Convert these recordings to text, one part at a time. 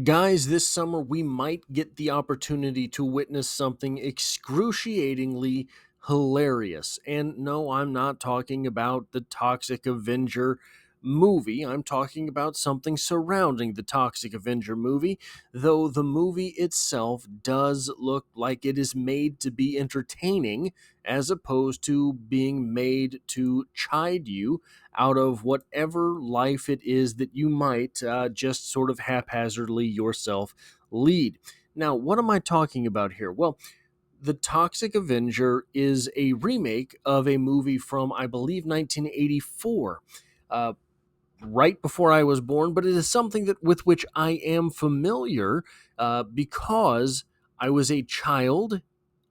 Guys, this summer we might get the opportunity to witness something excruciatingly hilarious. And no, I'm not talking about the Toxic Avenger movie. I'm talking about something surrounding the Toxic Avenger movie, though the movie itself does look like it is made to be entertaining as opposed to being made to chide you out of whatever life it is that you might just sort of haphazardly yourself lead. Now, what am I talking about here? Well, The Toxic Avenger is a remake of a movie from, I believe, 1984. Uh, right before I was born, but it is something that with which I am familiar because I was a child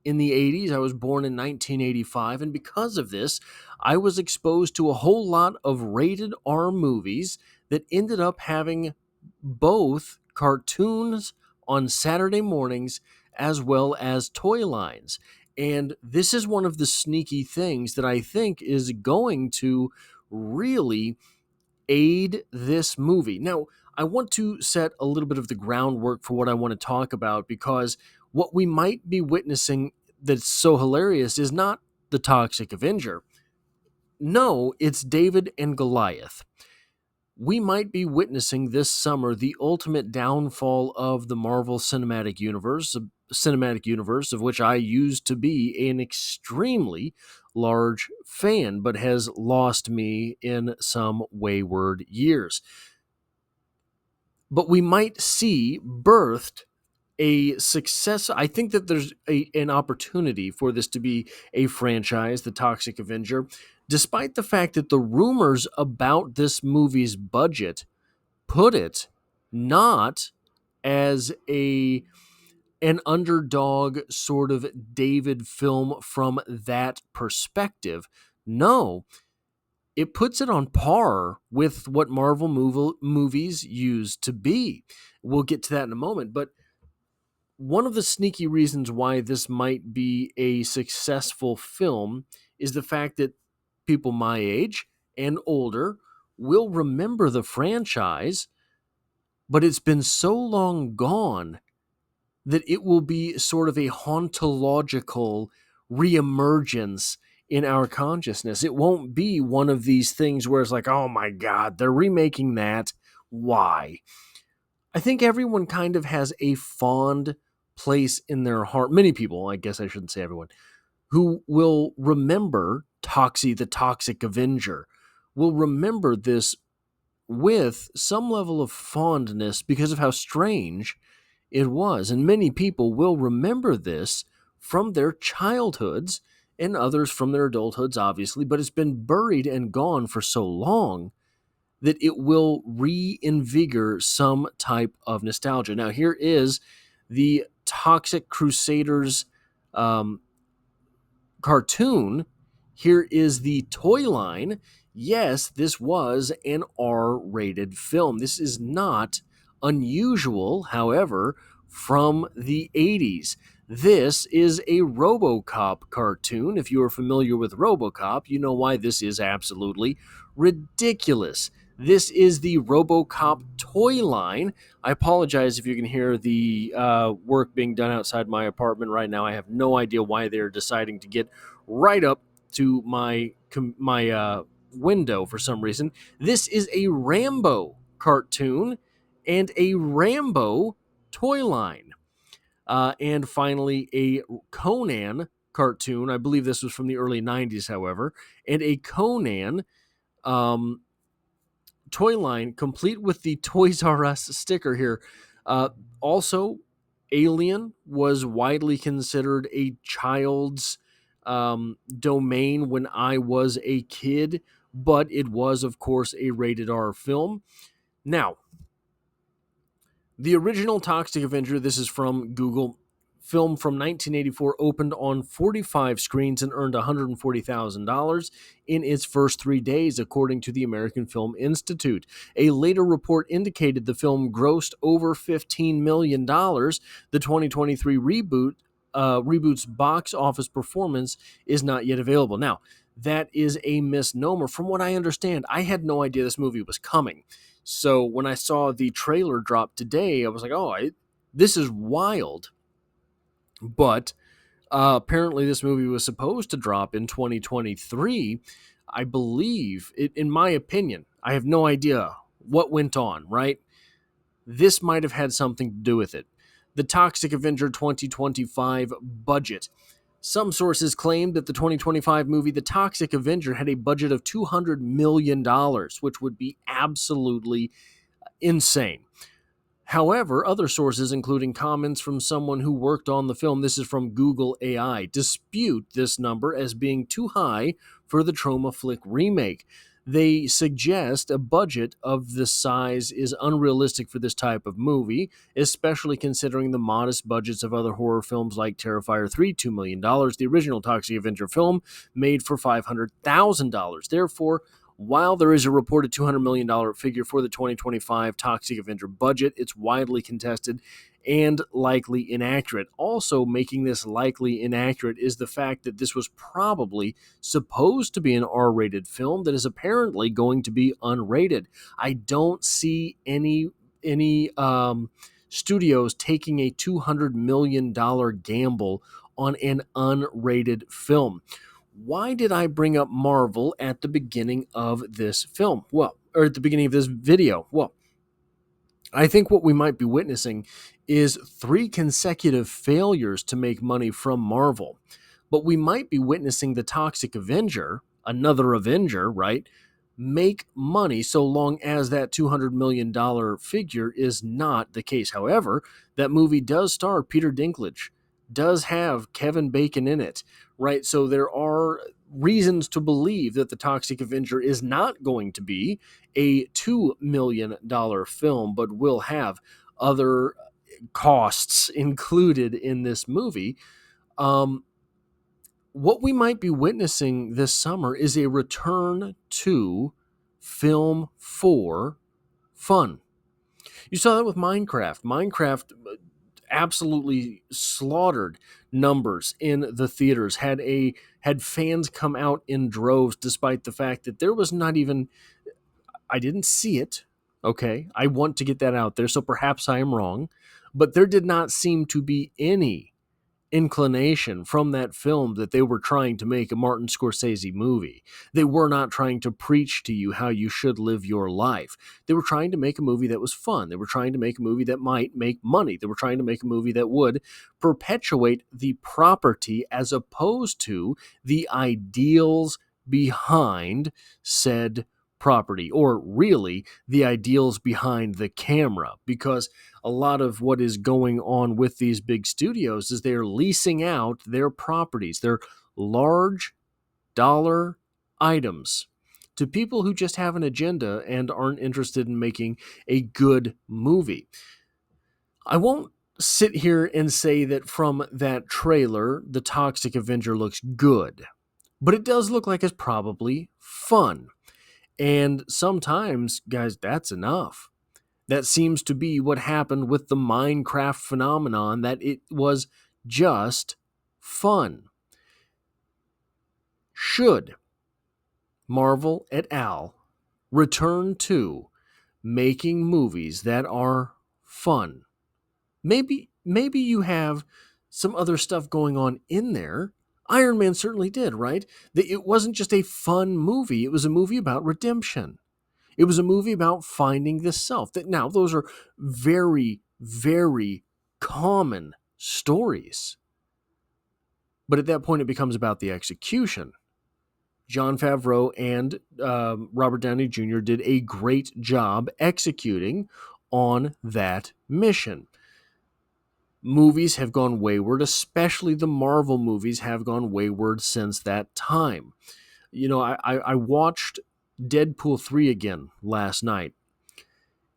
in the 80s. I was born in 1985, and because of this, I was exposed to a whole lot of rated R movies that ended up having both cartoons on Saturday mornings as well as toy lines. And this is one of the sneaky things that I think is going to really aid this movie. Now, I want to set a little bit of the groundwork for what I want to talk about because what we might be witnessing that's so hilarious is not the Toxic Avenger. No, it's David and Goliath. We might be witnessing this summer the ultimate downfall of the Marvel Cinematic Universe, of which I used to be an extremely large fan, but has lost me in some wayward years. But we might see birthed a success. I think that there's an opportunity for this to be a franchise, The Toxic Avenger, despite the fact that the rumors about this movie's budget put it not as an underdog sort of David film from that perspective. No, it puts it on par with what Marvel movies used to be. We'll get to that in a moment, but one of the sneaky reasons why this might be a successful film is the fact that people my age and older will remember the franchise, but it's been so long gone that it will be sort of a hauntological reemergence in our consciousness. It won't be one of these things where it's like, oh my God, they're remaking that. Why? I think everyone kind of has a fond place in their heart. Many people, I guess I shouldn't say everyone, who will remember Toxie the Toxic Avenger, will remember this with some level of fondness because of how strange it was. And many people will remember this from their childhoods and others from their adulthoods, obviously, but it's been buried and gone for so long that it will reinvigorate some type of nostalgia. Now, here is the Toxic Crusaders um, cartoon. Here is the toy line. Yes, this was an R rated film. This is not unusual, however, from the 80s. This is a RoboCop cartoon. If you are familiar with RoboCop, you know why this is absolutely ridiculous. This is the RoboCop toy line. I apologize if you can hear the work being done outside my apartment right now. I have no idea why they're deciding to get right up to my window for some reason. This is a Rambo cartoon and a Rambo toy line. And finally, a Conan cartoon. I believe this was from the early 90s, however, and a Conan toy line complete with the Toys R Us sticker here. Also, Alien was widely considered a child's domain when I was a kid, but it was, of course, a rated R film. Now, the original Toxic Avenger, this is from Google, film from 1984, opened on 45 screens and earned $140,000 in its first 3 days, according to the American Film Institute. A later report indicated the film grossed over $15 million. The 2023 reboot's box office performance is not yet available. Now, that is a misnomer. From what I understand, I had no idea this movie was coming. So when I saw the trailer drop today, I was like, this is wild. But apparently, this movie was supposed to drop in 2023. I believe, in my opinion, I have no idea what went on, right? This might have had something to do with it. The Toxic Avenger 2025 budget. Some sources claimed that the 2025 movie The Toxic Avenger had a budget of $200 million, which would be absolutely insane. However, other sources, including comments from someone who worked on the film, this is from Google AI, dispute this number as being too high for the Trauma Flick remake. They suggest a budget of this size is unrealistic for this type of movie, especially considering the modest budgets of other horror films like Terrifier 3, $2 million. The original Toxic Avenger film made for $500,000. Therefore, while there is a reported $200 million figure for the 2025 Toxic Avenger budget, it's widely contested and likely inaccurate. Also, making this likely inaccurate is the fact that this was probably supposed to be an R-rated film that is apparently going to be unrated. I don't see any studios taking a $200 million gamble on an unrated film. Why did I bring up Marvel at the beginning of this film? Well, or at the beginning of this video? Well, I think what we might be witnessing is 3 consecutive failures to make money from Marvel. But we might be witnessing the Toxic Avenger, another Avenger, right, make money so long as that $200 million figure is not the case. However, that movie does star Peter Dinklage, does have Kevin Bacon in it, right? So there are reasons to believe that the Toxic Avenger is not going to be a $2 million film, but will have other costs included in this movie. What we might be witnessing this summer is a return to film for fun. You saw that with Minecraft. Minecraft absolutely slaughtered numbers in the theaters, had fans come out in droves, despite the fact that there was not even, I didn't see it. Okay, I want to get that out there, so perhaps I am wrong, but there did not seem to be any inclination from that film that they were trying to make a Martin Scorsese movie. They were not trying to preach to you how you should live your life. They were trying to make a movie that was fun. They were trying to make a movie that might make money. They were trying to make a movie that would perpetuate the property as opposed to the ideals behind said property, or really the ideals behind the camera, because a lot of what is going on with these big studios is they're leasing out their properties, their large dollar items, to people who just have an agenda and aren't interested in making a good movie. I won't sit here and say that from that trailer, the Toxic Avenger looks good, but it does look like it's probably fun. And sometimes, guys, that's enough. That seems to be what happened with the Minecraft phenomenon, that it was just fun. Should Marvel et al. Return to making movies that are fun? Maybe you have some other stuff going on in there. Iron Man certainly did, right? It wasn't just a fun movie. It was a movie about redemption. It was a movie about finding the self. Now, those are very, very common stories. But at that point, it becomes about the execution. Jon Favreau and Robert Downey Jr. did a great job executing on that mission. Movies have gone wayward, especially the Marvel movies have gone wayward since that time. You know, I watched Deadpool 3 again last night,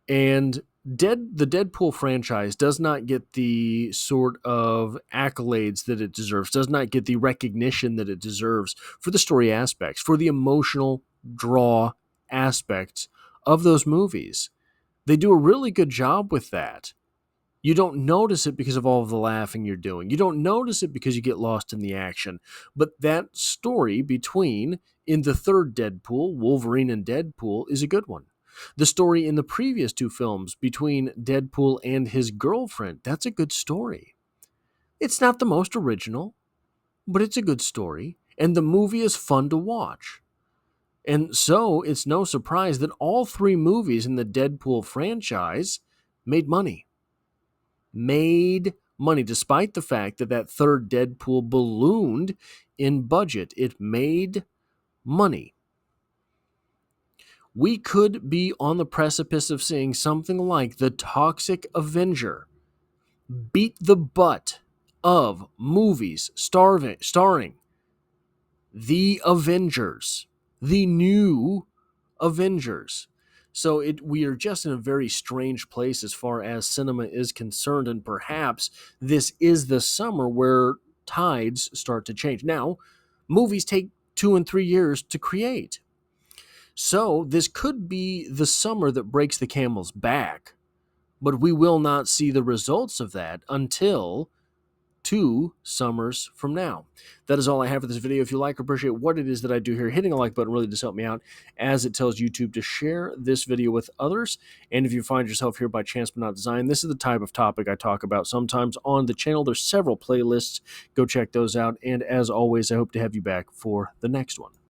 and the Deadpool franchise does not get the sort of accolades that it deserves, does not get the recognition that it deserves for the story aspects, for the emotional draw aspects of those movies. They do a really good job with that. You don't notice it because of all of the laughing you're doing. You don't notice it because you get lost in the action. But that story between, in the third Deadpool, Wolverine and Deadpool, is a good one. The story in the previous two films between Deadpool and his girlfriend, that's a good story. It's not the most original, but it's a good story, and the movie is fun to watch. And so it's no surprise that all three movies in the Deadpool franchise made money. Made money, despite the fact that that third Deadpool ballooned in budget. It made money. We could be on the precipice of seeing something like the Toxic Avenger beat the butt of movies starring the Avengers, the new Avengers. So we are just in a very strange place as far as cinema is concerned, and perhaps this is the summer where tides start to change. Now, movies take 2 and 3 years to create. So this could be the summer that breaks the camel's back, but we will not see the results of that until 2 summers from now. That is all I have for this video. If you like or appreciate what it is that I do here, hitting a like button really does help me out, as it tells YouTube to share this video with others. And if you find yourself here by chance but not design, this is the type of topic I talk about sometimes on the channel. There's several playlists. Go check those out. And as always, I hope to have you back for the next one.